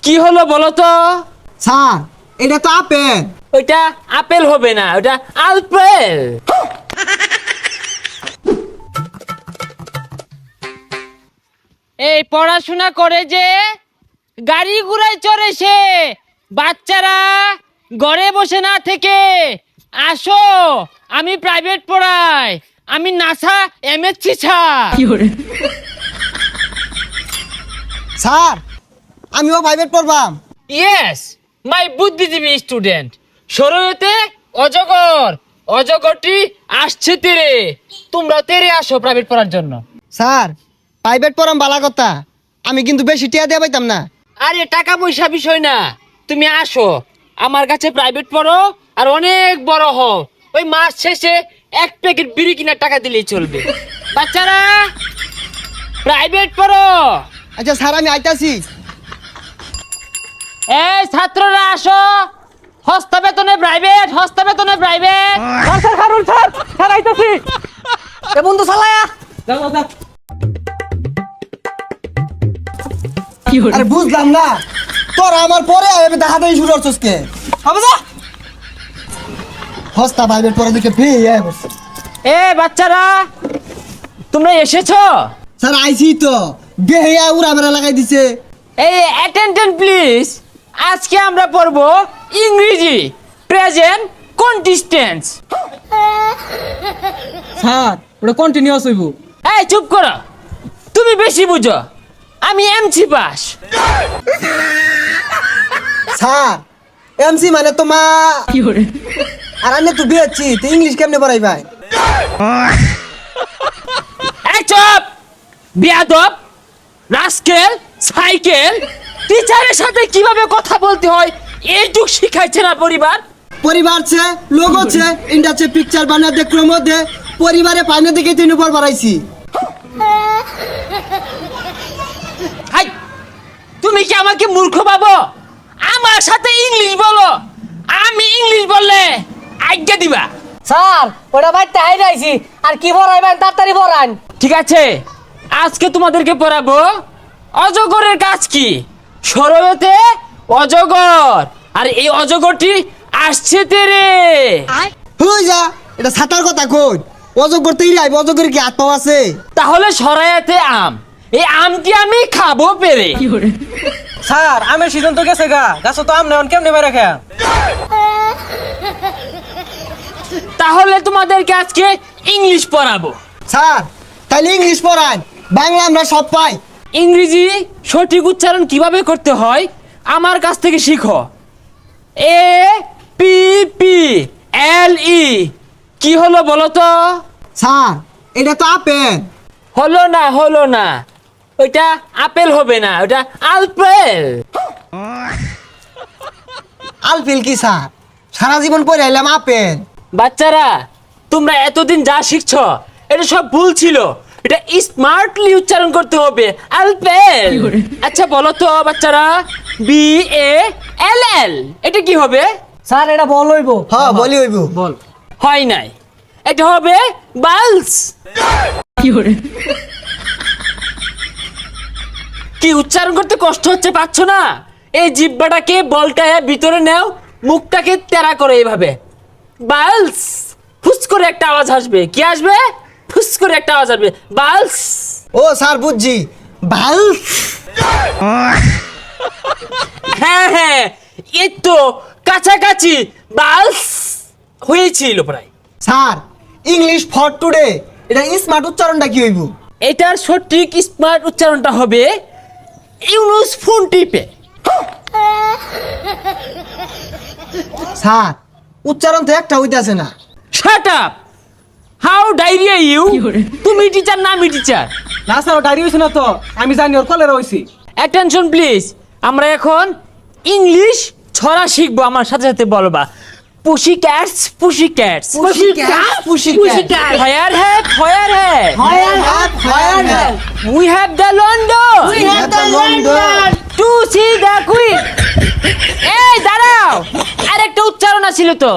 কি হলো বলো তো? স্যার এটা তো আপেল। ওইটা আপেল হবে না, ওটা আলপেল। এই পড়াশোনা করে যে গাড়ি ঘোড়ায় চড়ে সে, বাচ্চারা ঘরে বসে না থেকে আসো, আমি প্রাইভেট পড়াই, আমি নাসা এমএসসি স্যার। স্যার আমিও প্রাইভেট পড়বাম। ইয়েস, মাই বুদ্ধিজীবী স্টুডেন্ট। শরীয়তে অজগর, অজগরটি আসছে তেরে, তোমরা তেরে আসো প্রাইভেট পড়ার জন্য। স্যার প্রাইভেট পড়াম বালা কথা, আমি কিন্তু বেশি টিয়া দিয়ে পাইতাম না। আরে টাকা পয়সা বিষয় না, তুমি আসো আমার কাছে প্রাইভেট পড়ো আর অনেক বড় হও, ওই মাস শেষে এক প্যাকেট বিড়ি কিনার টাকা দিলেই চলবে। বাচ্চারা প্রাইভেট পড়ো। আচ্ছা স্যার আমি আইতাছি। এই ছাত্ররা আসো, হস্তা বেতনে প্রাইভেট, হস্তা বেতনে private. Sir Harun sir, sir আইতাছি। এ বন্ধু চালায়া। যাও যাও। আরে বুঝলাম না, তোরা আমার পরে আমি দেখাতেই শুরু করছিস কে? হবে যা হস্তা প্রাইভেট পড়া দিকে ফ্রি বসে। এ বাচ্চারা তোমরা এসেছো? স্যার আইছি তো, বেহিয়া উড়া মেরা লাগাই দিছে। এই অ্যাটেনশন প্লিজ, আজকে আমরা পড়বো ইংরেজি প্রেজেন্ট কন্টিস্টেন্স। স্যার ওটা কন্টিনিউয়াস হইব। এই চুপ করো, তুমি বেশি বুঝো, আমি এমসি পাস। স্যার এমসি মানে তো মা, আর আমি তো বিয়েছি তো ইংলিশ কেমনে পড়াই ভাই? এই চুপ বিয়াদব, রাস্কেল, সাইকেল, টিচারের সাথে কিভাবে কথা বলতে হয় এইটুক শিখাইছে না পরিবার? পরিবার ছে লোক আছে ইন্ডাস্ট্রি পিকচার বানা দে ক্রম দে, পরিবারে পাইনে দিকে তিন উপর বাড়াইছি। হাই, তুমি কি আমাকে মূর্খ ভাবো? আমার সাথে ইংলিশ বলো, আমি ইংলিশ বললে আজ্ঞা দিবা? স্যার ওটা বাইতে হাইরাইছি, আর কি পড়াইবেন তাড়াতাড়ি পড়ান। ঠিক আছে, আজকে তোমাদেরকে পড়াবো অজগরের কাজ কি। শরয়তে অজগর, আর এই অজগরটি আসছে তেরে। হই যা, এটা ছাতার কথা কই, অজগর তৈরি আইব, অজগর কি হাত পাও আছে? তাহলে শরায়াতে আম, এই আমটি আমি খাবো পেরে। স্যার আমের সিজন তো গেছে গা, গাছ তো আম নেন কেমনে বেড়ে খেয়া। তাহলে তোমাদেরকে আজকে ইংলিশ পড়াবো। স্যার তাইলে ইংলিশ পড়ান, বাংলা আমরা সব পাই। ইংরেজি সঠিক উচ্চারণ কিভাবে করতে হয় আমার কাছ থেকে শিখো। এ পি পি এল ই, কি হলো বলো তো? স্যার এটা তো আপেল। হলো না, হলো না, ওইটা আপেল হবে না, ওটা আলপেল। আলফিল কি স্যার? সারা জীবন পড়ে আইলাম আপেল। বাচ্চারা তোমরা এতদিন যা শিখছো এটা সব ভুল ছিল, এটা স্মার্টলি উচ্চারণ করতে হবে, আলপেল। আচ্ছা বলো তো বাচ্চারা, বি এ এল এল এটা কি হবে? স্যার এটা বল হইব। হ্যাঁ বলি হইব। বল হয় নাই, এটা হবে বালস। কি উচ্চারণ করতে কষ্ট হচ্ছে, পাচ্ছ না? এই জিহ্বাটাকে বলটায় ভিতরে নাও, মুখটাকে তেরা করে এইভাবে, বালস। ফুস করে একটা আওয়াজ আসবে, কি আসবে? ফুস করে একটা আওয়াজ আসবে, বালস। ও স্যার বুঝছি, ভাল। হ্যাঁ হ্যাঁ, এই তো কাছাকাছি, বালস হয়েছিল প্রায়। স্যার ইংলিশ ফর টুডে, এটা স্মার্ট উচ্চারণটা কি হইব? এটার সঠিক স্মার্ট উচ্চারণটা হবে ইউনুস ফোন টিপে। স্যার উচ্চারণ তো একটা হইতাছে না। Shut up, how diarrhoea you? তুমি টিচার না আমি টিচার? না স্যার ডায়রি হইছে না তো, আমি জানি ওর কলেরা হইছি। অ্যাটেনশন প্লিজ, আমরা এখন ইংলিশ ছড়া শিখবো, আমার সাথে সাথে বলবা। Pussy cats, pussy cats, Pussycats, pussycats. Fire hat, fire hat, Fire hat, fire hat. We have the London, We have the London. To see the queen. এই দাঁড়াও, আরেকটা উচ্চারণ ছিল তো।